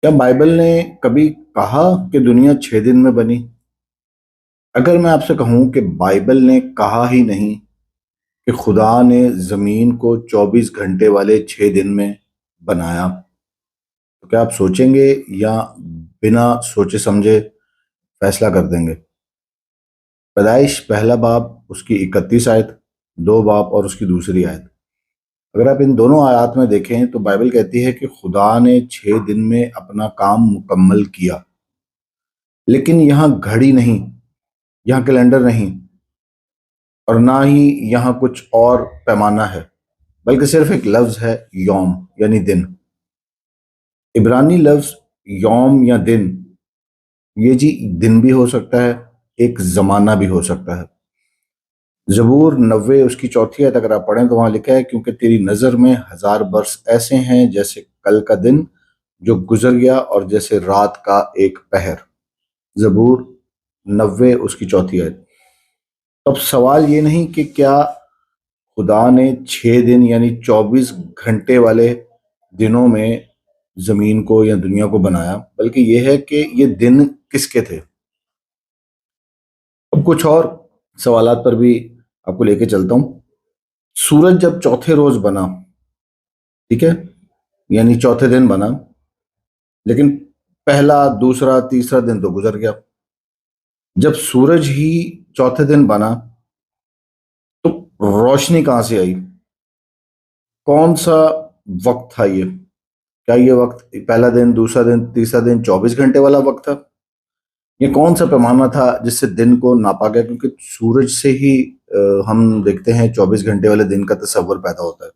क्या बाइबल ने कभी कहा कि दुनिया 6 दिन में बनी? अगर मैं आपसे कहूं कि बाइबल ने कहा ही नहीं कि खुदा ने जमीन को 24 घंटे वाले 6 दिन में बनाया, तो क्या आप सोचेंगे या बिना सोचे समझे फैसला कर देंगे? पैदाइश पहला बाब उसकी 31 आयत, दो बाब और उसकी दूसरी आयत। अगर आप इन दोनों आयत में देखें तो बाइबल कहती है कि खुदा ने 6 दिन में अपना काम मुकम्मल किया। लेकिन यहाँ घड़ी नहीं, यहाँ कैलेंडर नहीं, और ना ही यहाँ कुछ और पैमाना है, बल्कि सिर्फ एक लफ्ज है, यौम यानी दिन। इब्रानी लफ्ज यौम या दिन, ये जी दिन भी हो सकता है, एक जमाना भी हो सकता है। जबूर 90 उसकी चौथी आयत अगर आप पढ़ें तो वहां लिखा है, क्योंकि तेरी नजर में 1000 बरस ऐसे हैं जैसे कल का दिन जो गुजर गया और जैसे रात का एक पहर। जबूर 90 उसकी चौथी आयत। अब सवाल ये नहीं कि क्या खुदा ने 6 दिन यानी 24 घंटे वाले दिनों में जमीन को या दुनिया को बनाया, बल्कि यह है कि ये दिन किसके थे। अब कुछ और सवालात पर भी आपको लेके चलता हूं। सूरज जब चौथे रोज बना, ठीक है, यानी चौथे दिन बना, लेकिन पहला दूसरा तीसरा दिन तो गुजर गया। जब सूरज ही चौथे दिन बना तो रोशनी कहां से आई? कौन सा वक्त था ये? क्या ये वक्त पहला दिन, दूसरा दिन, तीसरा दिन 24 घंटे वाला वक्त था? ये कौन सा पैमाना था जिससे दिन को नापा गया? क्योंकि सूरज से ही हम देखते हैं 24 घंटे वाले दिन का तस्वर पैदा होता है।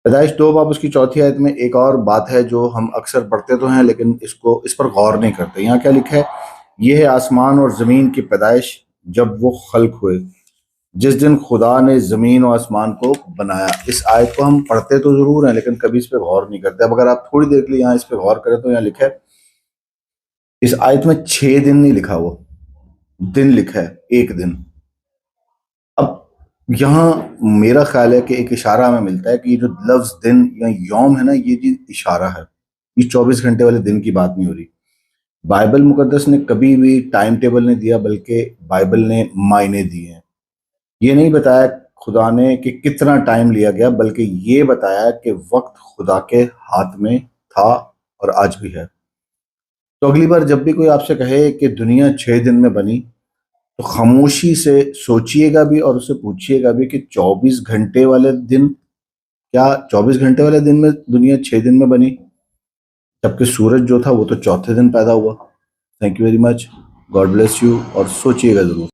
पैदाइश दो बाब उसकी चौथी आयत में एक और बात है जो हम अक्सर पढ़ते तो हैं, लेकिन इस पर गौर नहीं करते। यहाँ क्या लिखा है? यह है आसमान और जमीन की पैदाइश जब वो खल्क हुए, जिस दिन खुदा ने जमीन और आसमान को बनाया। इस आयत को हम पढ़ते तो जरूर हैं, लेकिन कभी इस पर गौर नहीं करते। अब अगर आप थोड़ी देर के लिए यहाँ इस पर गौर करें तो यहाँ लिखा है, इस आयत में 6 दिन नहीं लिखा, वो दिन लिखा है, एक दिन। अब यहाँ मेरा ख्याल है कि एक इशारा हमें मिलता है कि ये जो लफ्ज दिन या यौम है ना, ये जी इशारा है। ये 24 घंटे वाले दिन की बात नहीं हो रही। बाइबल मुकद्दस ने कभी भी टाइम टेबल नहीं दिया, बल्कि बाइबल ने मायने दिए हैं। ये नहीं बताया खुदा ने कि कितना टाइम लिया गया, बल्कि ये बताया कि वक्त खुदा के हाथ में था और आज भी है। तो अगली बार जब भी कोई आपसे कहे कि दुनिया 6 दिन में बनी, तो खामोशी से सोचिएगा भी और उससे पूछिएगा भी कि 24 घंटे वाले दिन, क्या 24 घंटे वाले दिन में दुनिया 6 दिन में बनी? जबकि सूरज जो था वो तो चौथे दिन पैदा हुआ। Thank you very much, God bless you, और सोचिएगा जरूर।